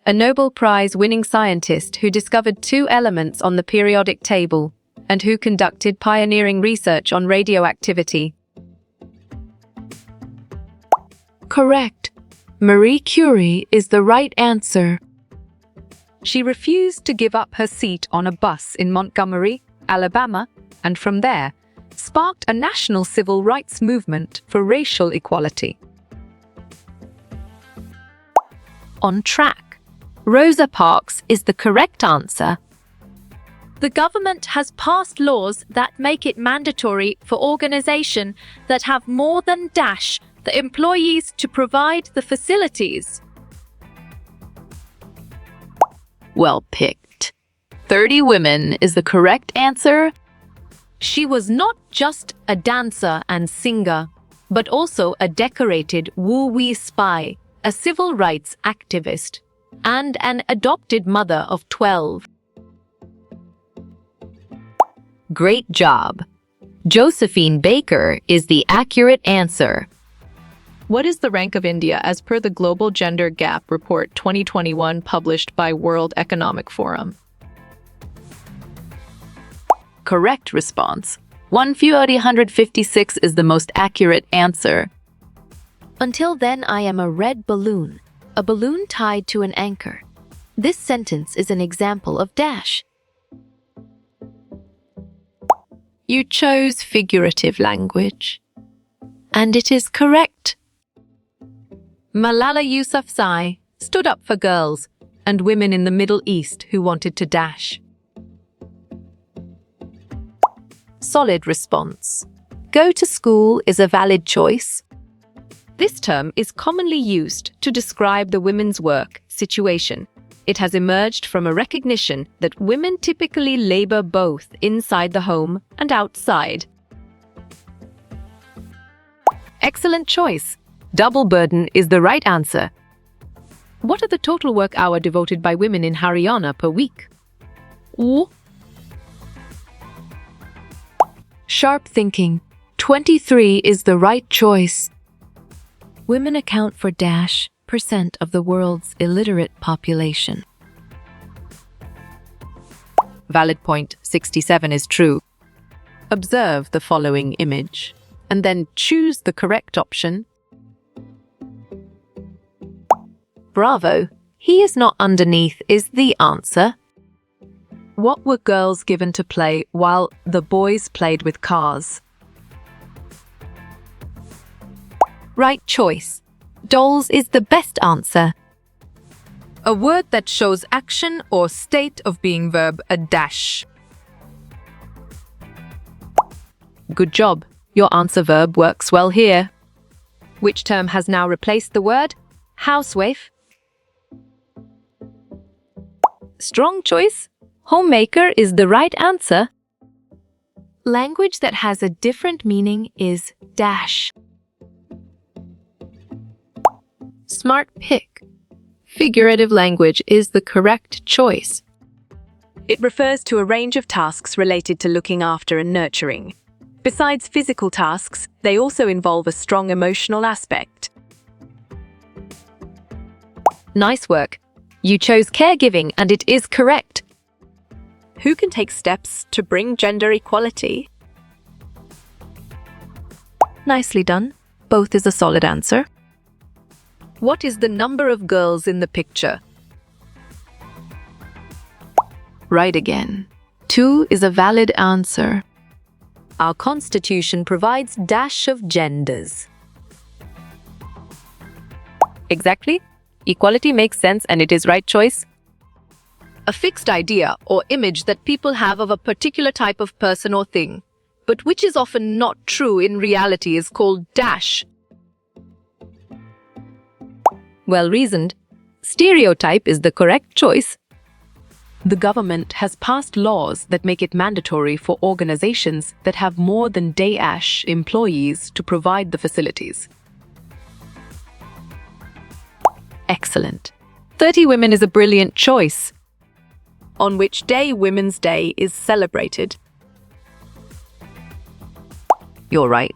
a Nobel Prize-winning scientist who discovered two elements on the periodic table and who conducted pioneering research on radioactivity. Correct. Marie Curie is the right answer. She refused to give up her seat on a bus in Montgomery, Alabama, and from there, sparked a national civil rights movement for racial equality. On track. Rosa Parks is the correct answer. The government has passed laws that make it mandatory for organizations that have more than the employees to provide the facilities. Well picked. 30 women is the correct answer. She was not just a dancer and singer, but also a decorated woo-wee spy, a civil rights activist, and an adopted mother of 12. Great job. Josephine Baker is the accurate answer. What is the rank of India as per the Global Gender Gap Report 2021 published by World Economic Forum? Correct response. 156 is the most accurate answer. Until then, I am a red balloon, a balloon tied to an anchor. This sentence is an example of dash. You chose figurative language. And it is correct. Malala Yousafzai stood up for girls and women in the Middle East who wanted to dash. Solid response. Go to school is a valid choice. This term is commonly used to describe the women's work situation. It has emerged from a recognition that women typically labor both inside the home and outside. Excellent choice. Double burden is the right answer. What are the total work hour devoted by women in Haryana per week? Ooh. Sharp thinking. 23 is the right choice. Women account for % of the world's illiterate population. Valid point. 67 is true. Observe the following image and then choose the correct option. Bravo. He is not underneath is the answer. What were girls given to play while the boys played with cars? Right choice. Dolls is the best answer. A word that shows action or state of being verb, a dash. Good job. Your answer verb works well here. Which term has now replaced the word? Housewife. Strong choice. Homemaker is the right answer. Language that has a different meaning is dash. Smart pick. Figurative language is the correct choice. It refers to a range of tasks related to looking after and nurturing. Besides physical tasks, they also involve a strong emotional aspect. Nice work. You chose caregiving and it is correct. Who can take steps to bring gender equality? Nicely done. Both is a solid answer. What is the number of girls in the picture? Right again. 2 is a valid answer. Our Constitution provides dash of genders. Exactly. Equality makes sense and it is right choice. A fixed idea or image that people have of a particular type of person or thing, but which is often not true in reality, is called dash. Well reasoned. Stereotype is the correct choice. The government has passed laws that make it mandatory for organizations that have more than dash employees to provide the facilities. Excellent. 30 women is a brilliant choice. On which day Women's Day is celebrated? You're right.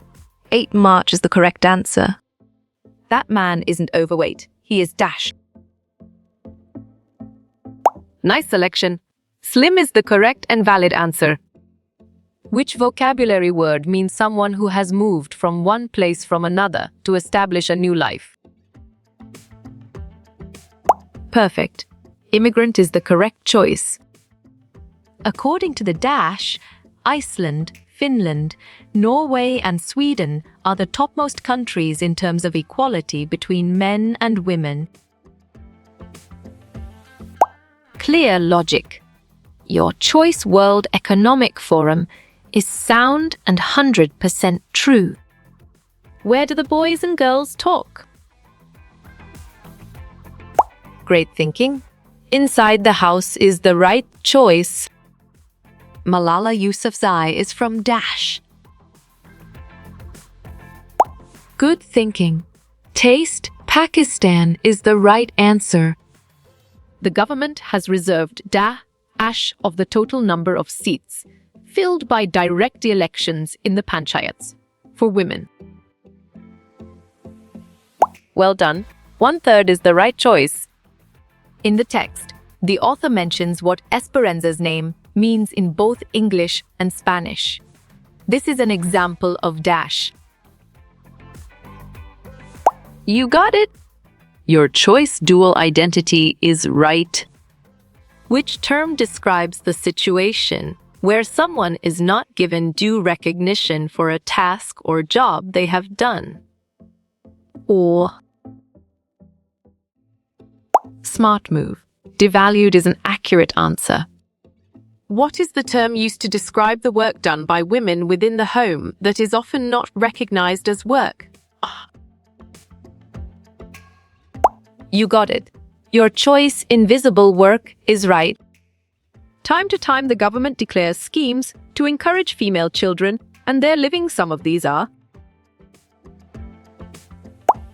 8 March is the correct answer. That man isn't overweight. He is dash. Nice selection. Slim is the correct and valid answer. Which vocabulary word means someone who has moved from one place from another to establish a new life? Perfect. Immigrant is the correct choice. According to the Dash, Iceland, Finland, Norway, and Sweden are the topmost countries in terms of equality between men and women. Clear logic. Your choice World Economic Forum is sound and 100% true. Where do the boys and girls talk? Great thinking. Inside the house is the right choice. Malala Yousafzai is from Dash. Good thinking. Taste, Pakistan is the right answer. The government has reserved Dash of the total number of seats filled by direct elections in the panchayats for women. Well done. 1/3 is the right choice. In the text, the author mentions what Esperanza's name means in both English and Spanish. This is an example of Dash. You got it! Your choice dual identity is right. Which term describes the situation where someone is not given due recognition for a task or job they have done? Or smart move. Devalued is an accurate answer. What is the term used to describe the work done by women within the home that is often not recognized as work? You got it. Your choice invisible work is right. Time to time, the government declares schemes to encourage female children, and they're living some of these are.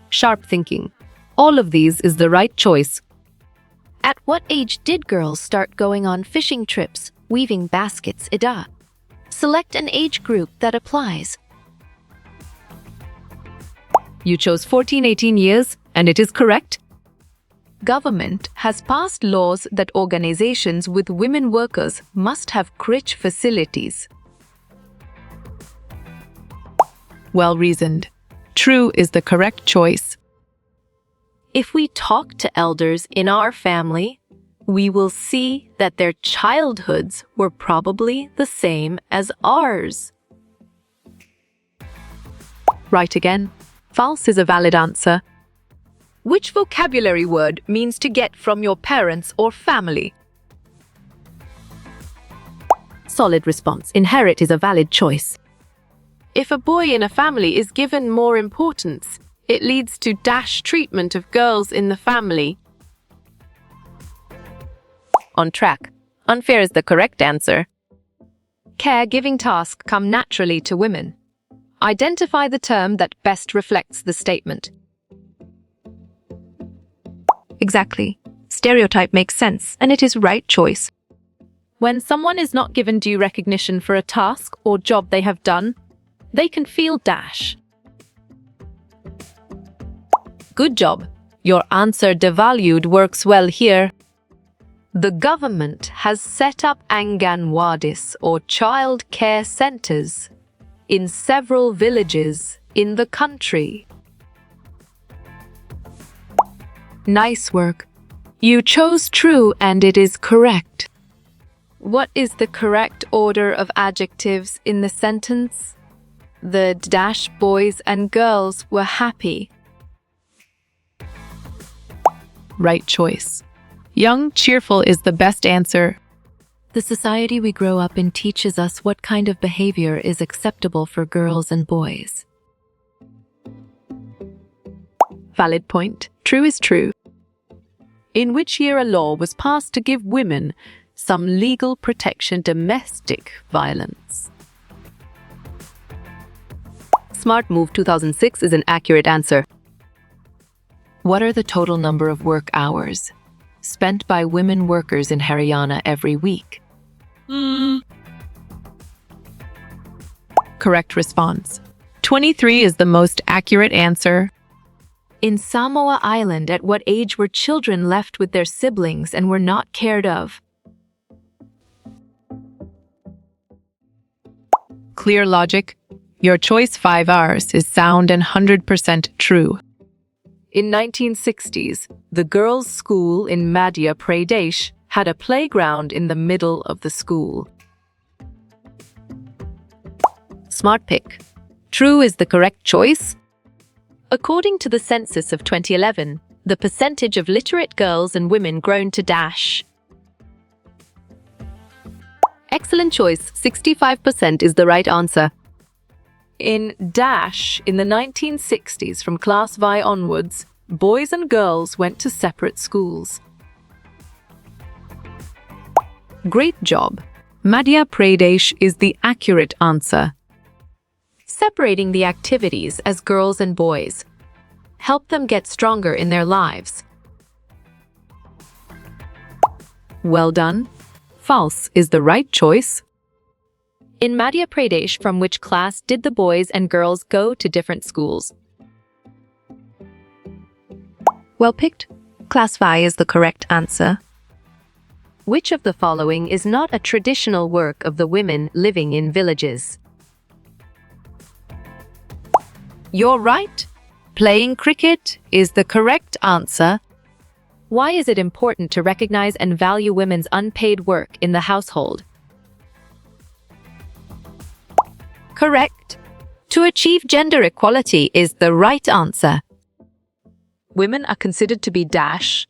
Sharp thinking. All of these is the right choice. At what age did girls start going on fishing trips, weaving baskets, Ida? Select an age group that applies. You chose 14-18 years, and it is correct. Government has passed laws that organizations with women workers must have crèche facilities. Well reasoned. True is the correct choice. If we talk to elders in our family, we will see that their childhoods were probably the same as ours. Right again. False is a valid answer. Which vocabulary word means to get from your parents or family? Solid response. Inherit is a valid choice. If a boy in a family is given more importance, it leads to Dash treatment of girls in the family. On track. Unfair is the correct answer. Caregiving tasks come naturally to women. Identify the term that best reflects the statement. Exactly. Stereotype makes sense, and it is right choice. When someone is not given due recognition for a task or job they have done, they can feel Dash. Good job. Your answer devalued works well here. The government has set up Anganwadis or child care centers in several villages in the country. Nice work. You chose true and it is correct. What is the correct order of adjectives in the sentence? The Dash boys and girls were happy. Right choice. Young, cheerful is the best answer. The society we grow up in teaches us what kind of behavior is acceptable for girls and boys. Valid point. True is true. In which year a law was passed to give women some legal protection domestic violence? Smart move 2006 is an accurate answer. What are the total number of work hours spent by women workers in Haryana every week? Correct response. 23 is the most accurate answer. In Samoa Island, at what age were children left with their siblings and were not cared of? Clear logic. Your choice 5 Rs is sound and 100% true. In 1960s, the girls' school in Madhya Pradesh had a playground in the middle of the school. Smart pick. True is the correct choice. According to the census of 2011, the percentage of literate girls and women grown to dash. Excellent choice. 65% is the right answer. In dash, in the 1960s, from Class V onwards, boys and girls went to separate schools. Great job. Madhya Pradesh is the accurate answer. Separating the activities as girls and boys help them get stronger in their lives. Well done. False is the right choice. In Madhya Pradesh, from which class did the boys and girls go to different schools? Well picked. Class V is the correct answer. Which of the following is not a traditional work of the women living in villages? You're right. Playing cricket is the correct answer. Why is it important to recognize and value women's unpaid work in the household? Correct. To achieve gender equality is the right answer. Women are considered to be dash,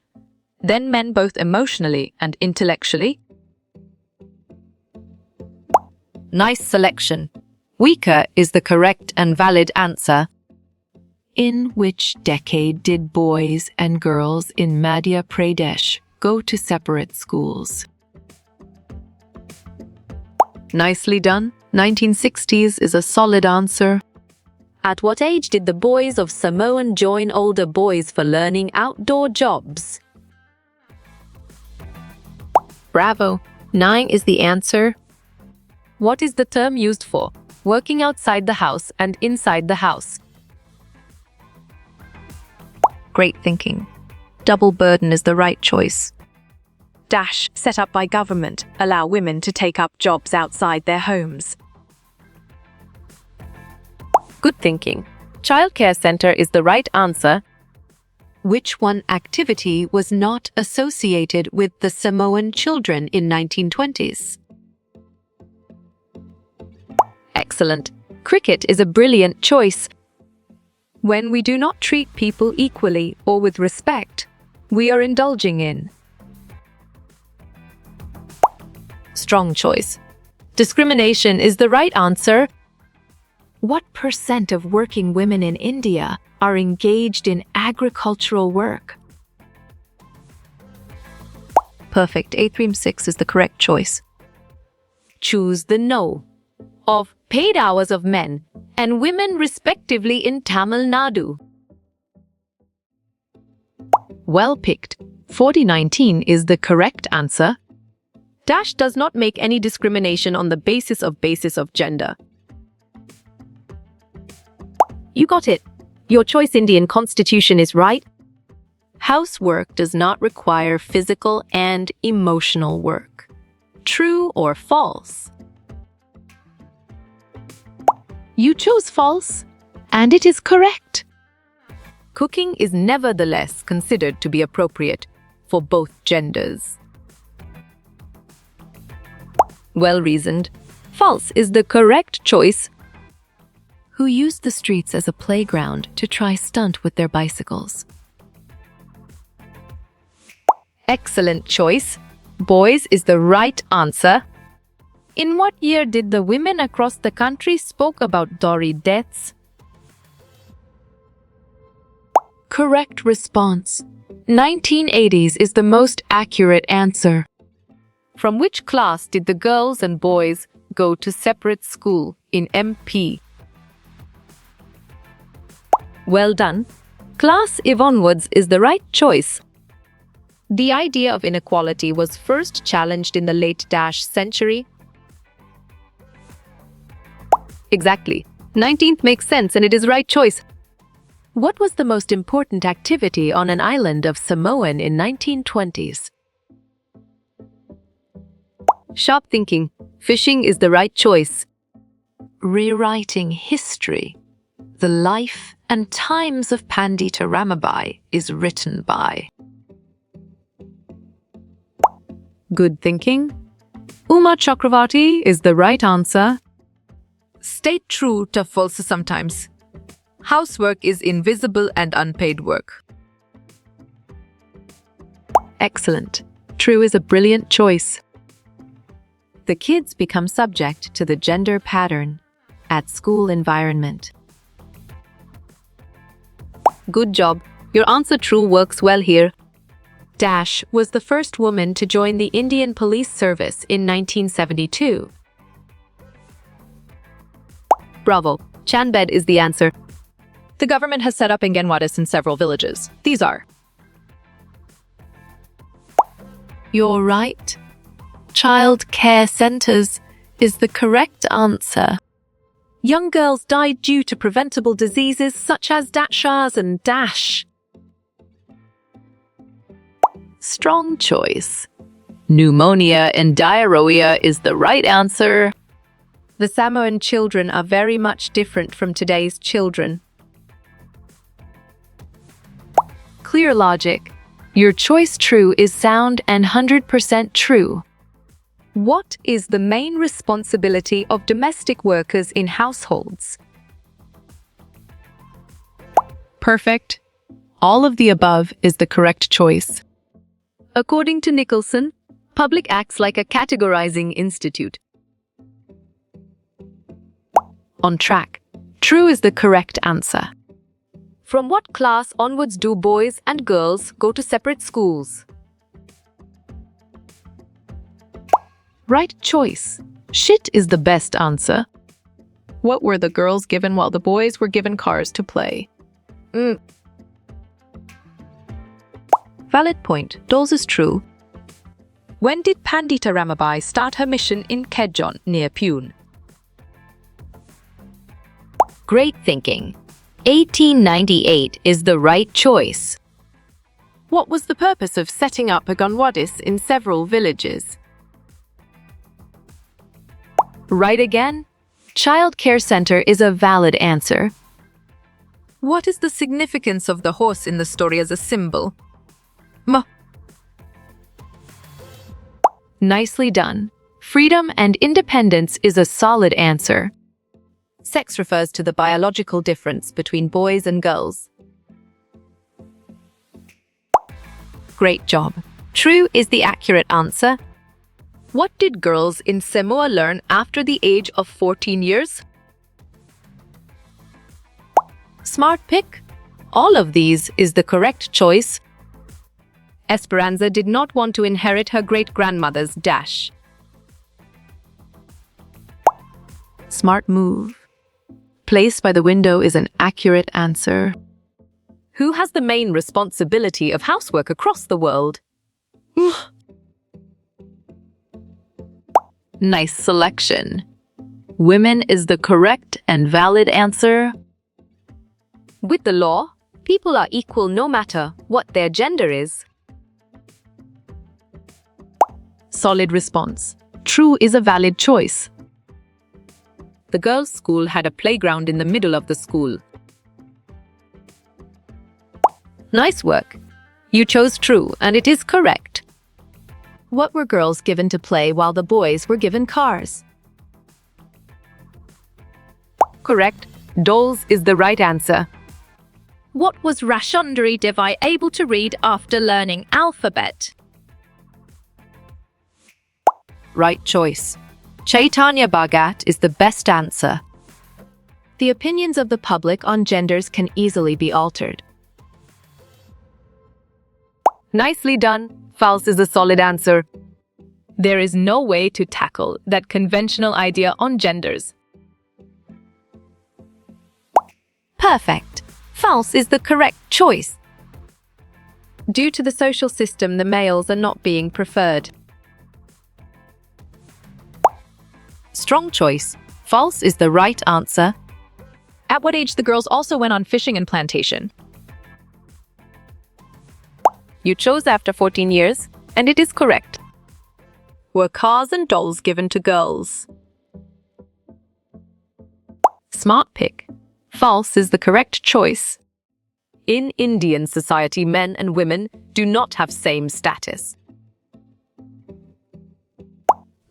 then men both emotionally and intellectually. Nice selection. Weaker is the correct and valid answer. In which decade did boys and girls in Madhya Pradesh go to separate schools? Nicely done. 1960s is a solid answer. At what age did the boys of Samoan join older boys for learning outdoor jobs? Bravo. 9 is the answer. What is the term used for working outside the house and inside the house? Great thinking. Double burden is the right choice. Dash, set up by government, allow women to take up jobs outside their homes. Good thinking. Childcare center is the right answer. Which one activity was not associated with the Samoan children in 1920s? Excellent. Cricket is a brilliant choice. When we do not treat people equally or with respect, we are indulging in. Strong choice. Discrimination is the right answer. What percent of working women in India are engaged in agricultural work? Perfect. A36 is the correct choice. Choose the no of paid hours of men and women respectively in Tamil Nadu. Well picked. 4019 is the correct answer. Dash does not make any discrimination on the basis of gender. You got it. Your choice Indian constitution is right. Housework does not require physical and emotional work. True or false? You chose false, and it is correct. Cooking is nevertheless considered to be appropriate for both genders. Well reasoned. False is the correct choice. Who used the streets as a playground to try stunt with their bicycles? Excellent choice. Boys is the right answer. In what year did the women across the country spoke about dowry deaths? Correct response. 1980s is the most accurate answer. From which class did the girls and boys go to separate school in MP? Well done. Class IV onwards is the right choice. The idea of inequality was first challenged in the late century. Exactly. 19th makes sense and it is right choice. What was the most important activity on an island of Samoan in 1920s? Sharp thinking. Fishing is the right choice. Rewriting history. The life and times of Pandita Ramabai is written by. Good thinking. Uma Chakravarti is the right answer. Stay true to false sometimes. Housework is invisible and unpaid work. Excellent. True is a brilliant choice. The kids become subject to the gender pattern at school environment. Good job. Your answer true works well here. Dash was the first woman to join the Indian Police Service in 1972. Bravo. Chanbed is the answer. The government has set up Angenwadis in several villages. These are. You're right. Child care centers is the correct answer. Young girls died due to preventable diseases such as Dashas and Dash. Strong choice. Pneumonia and diarrhea is the right answer. The Samoan children are very much different from today's children. Clear logic. Your choice true is sound and 100% true. What is the main responsibility of domestic workers in households? Perfect. All of the above is the correct choice. According to Nicholson, public acts like a categorizing institute. On track. True is the correct answer. From what class onwards do boys and girls go to separate schools? Right choice. Shit is the best answer. What were the girls given while the boys were given cars to play? Valid point. Dolls is true. When did Pandita Ramabai start her mission in Kedjon near Pune? Great thinking. 1898 is the right choice. What was the purpose of setting up Angenwadis in several villages? Right again. Child care center is a valid answer. What is the significance of the horse in the story as a symbol? Nicely done. Freedom and independence is a solid answer. Sex refers to the biological difference between boys and girls. Great job. True is the accurate answer. What did girls in Samoa learn after the age of 14 years? Smart pick. All of these is the correct choice. Esperanza did not want to inherit her great-grandmother's dash. Smart move. Place by the window is an accurate answer. Who has the main responsibility of housework across the world? Nice selection. Women is the correct and valid answer. With the law, people are equal no matter what their gender is. Solid response. True is a valid choice. The girls' school had a playground in the middle of the school. Nice work. You chose true, and it is correct. What were girls given to play while the boys were given cars? Correct. Dolls is the right answer. What was Rashundari Devi able to read after learning alphabet? Right choice. Chaitanya Bhagat is the best answer. The opinions of the public on genders can easily be altered. Nicely done. False is a solid answer. There is no way to tackle that conventional idea on genders. Perfect. False is the correct choice. Due to the social system, the males are not being preferred. Strong choice. False is the right answer. At what age the girls also went on fishing and plantation? You chose after 14 years, and it is correct. Were cars and dolls given to girls? Smart pick. False is the correct choice. In Indian society, men and women do not have same status.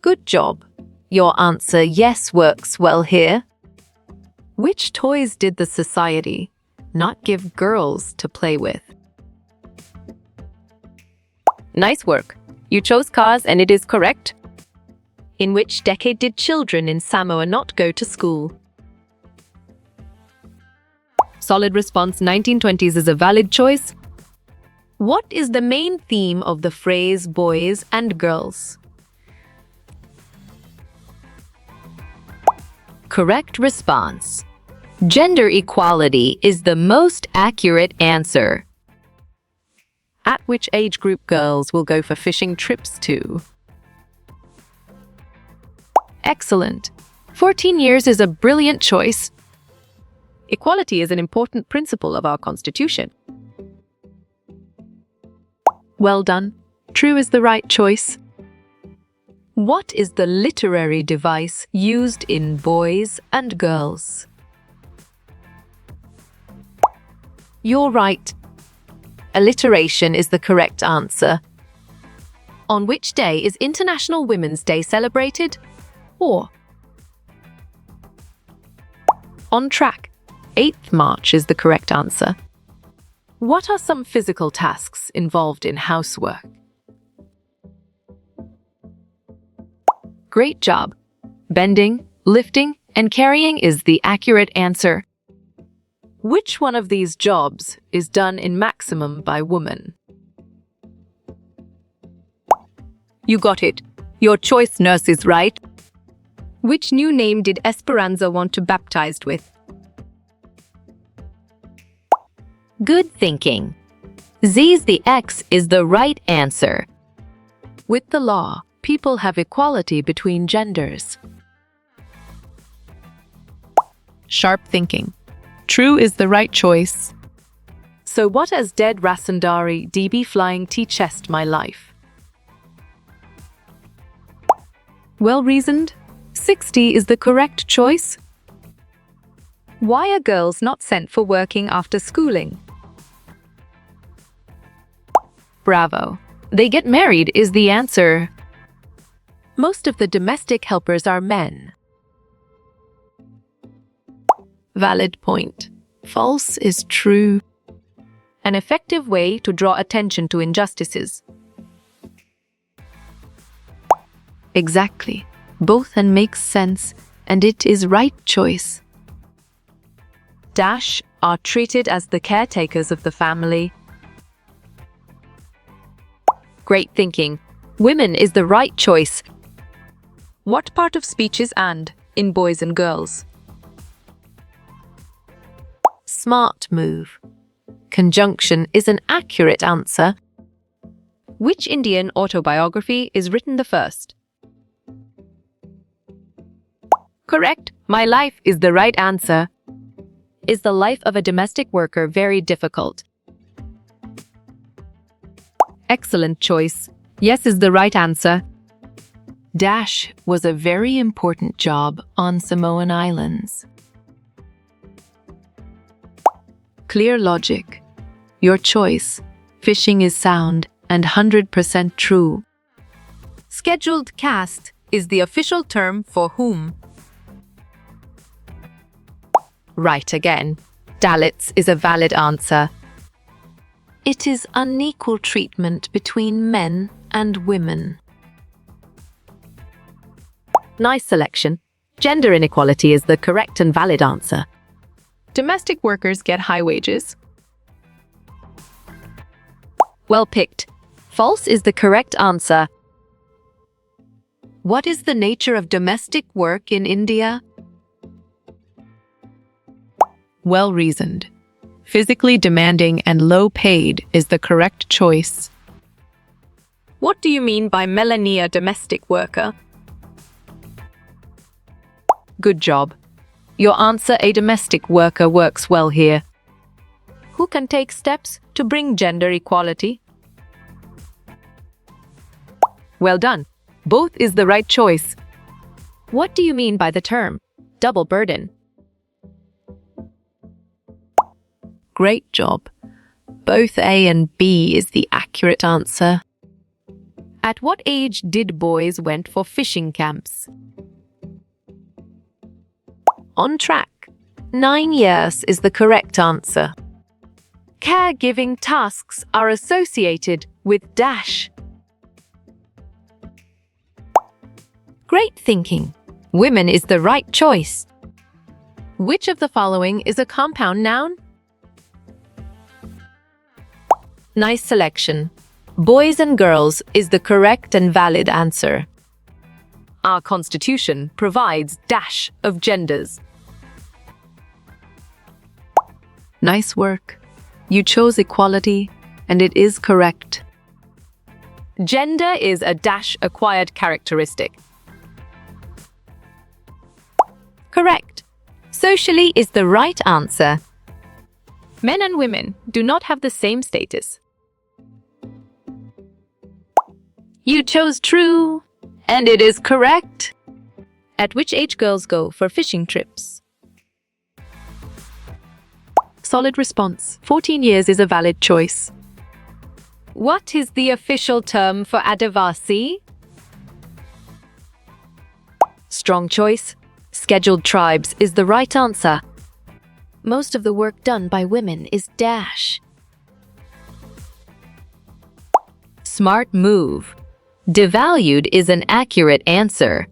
Good job. Your answer yes works well here. Which toys did the society not give girls to play with? Nice work. You chose cars, and it is correct. In which decade did children in Samoa not go to school? Solid response. 1920s is a valid choice. What is the main theme of the phrase boys and girls? Correct response. Gender equality is the most accurate answer. At which age group girls will go for fishing trips to? Excellent. 14 years is a brilliant choice. Equality is an important principle of our Constitution. Well done. True is the right choice. What is the literary device used in boys and girls? You're right. Alliteration is the correct answer. On which day is International Women's Day celebrated? Or On track. 8th March is the correct answer. What are some physical tasks involved in housework? Great job. Bending, lifting, and carrying is the accurate answer. Which one of these jobs is done in maximum by women? You got it. Your choice, nurse, is right. which new name did Esperanza want to baptized with? Good thinking. Z's the X is the right answer. With the law, people have equality between genders. Sharp thinking. True is the right choice. So what as dead Rasandari DB flying T-chest my life? Well reasoned. 60 is the correct choice. Why are girls not sent for working after schooling? Bravo. They get married is the answer. Most of the domestic helpers are men. Valid point. False is true. An effective way to draw attention to injustices. Exactly. Both and makes sense, and it is right choice. Dash are treated as the caretakers of the family. Great thinking. Women is the right choice. What part of speech is and in boys and girls? Smart move. Conjunction is an accurate answer. Which Indian autobiography is written the first? Correct. My life is the right answer. Is the life of a domestic worker very difficult? Excellent choice. Yes is the right answer. Dash was a very important job on Samoan Islands. Clear logic. Your choice. Fishing is sound and 100% true. Scheduled caste is the official term for whom? Right again. Dalits is a valid answer. It is unequal treatment between men and women. Nice selection. Gender inequality is the correct and valid answer. Domestic workers get high wages. Well picked. False is the correct answer. What is the nature of domestic work in India? Well reasoned. Physically demanding and low paid is the correct choice. What do you mean by Melania domestic worker? Good job. Your answer, a domestic worker, works well here. Who can take steps to bring gender equality? Well done. Both is the right choice. What do you mean by the term double burden? Great job. Both A and B is the accurate answer. At what age did boys went for fishing camps? On track. 9 years is the correct answer. Caregiving tasks are associated with dash. Great thinking. Women is the right choice. Which of the following is a compound noun? Nice selection. Boys and girls is the correct and valid answer. Our constitution provides dash of genders. Nice work. You chose equality, and it is correct. Gender is a dash acquired characteristic. Correct. Socially is the right answer. Men and women do not have the same status. You chose true, and it is correct. At which age girls go for fishing trips? Solid response. 14 years is a valid choice. What is the official term for Adivasi? Strong choice. Scheduled tribes is the right answer. Most of the work done by women is dash. Smart move. Devalued is an accurate answer.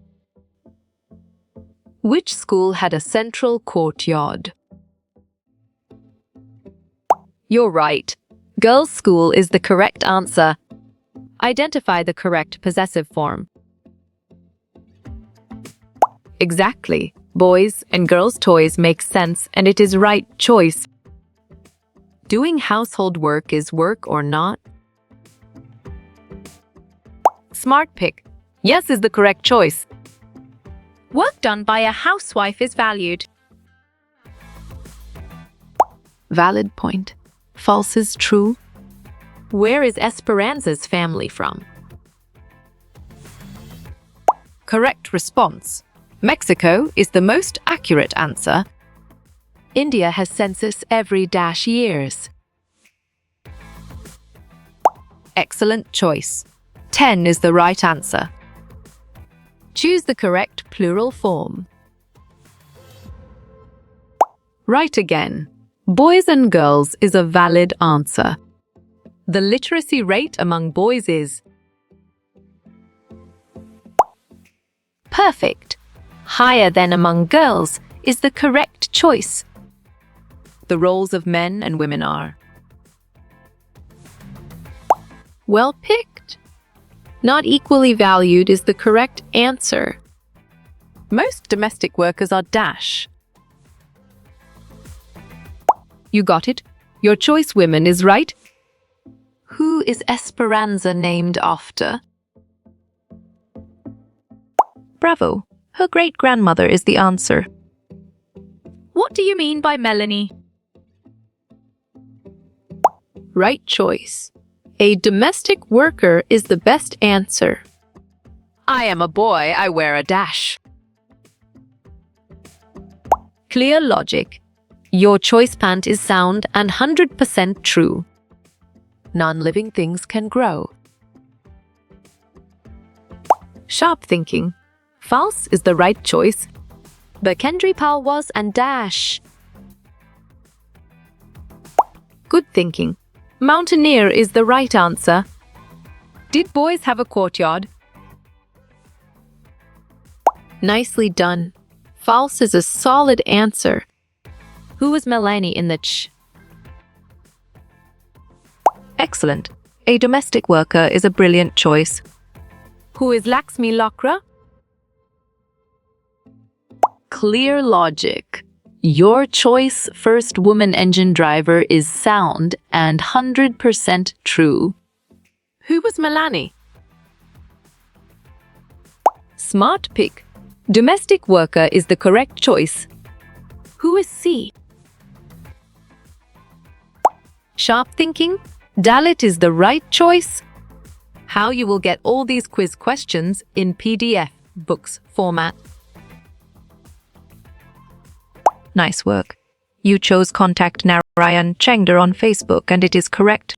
Which school had a central courtyard? You're right. Girls' school is the correct answer. Identify the correct possessive form. Exactly. Boys and girls' toys make sense, and it is right choice. Doing household work is work or not? Smart pick. Yes is the correct choice. Work done by a housewife is valued. Valid point. False is true. Where is Esperanza's family from? Correct response. Mexico is the most accurate answer. India has census every dash years. Excellent choice. 10 is the right answer. Choose the correct plural form. Right again. Boys and girls is a valid answer. The literacy rate among boys is perfect. Higher than among girls is the correct choice. The roles of men and women are well picked. Not equally valued is the correct answer. most domestic workers are dash. You got it. Your choice, women, is right. Who is Esperanza named after? Bravo. Her great-grandmother is the answer. What do you mean by Melanie? Right choice. A domestic worker is the best answer. I am a boy, I wear a dash. Clear logic. Your choice pant is sound and 100% true. Non-living things can grow. Sharp thinking. False is the right choice. Bakendri Pal was and dash. Good thinking. Mountaineer is the right answer. Did boys have a courtyard? Nicely done. False is a solid answer. Who was Melanie in the Excellent. A domestic worker is a brilliant choice. Who is Laxmi Lakra? Clear logic. Your choice, first woman engine driver, is sound and 100% true. Who was Melanie? Smart pick. Domestic worker is the correct choice. Who is C? Sharp thinking? Dalit is the right choice. How you will get all these quiz questions in PDF books format. Nice work. You chose contact Narayan Chengder on Facebook and it is correct.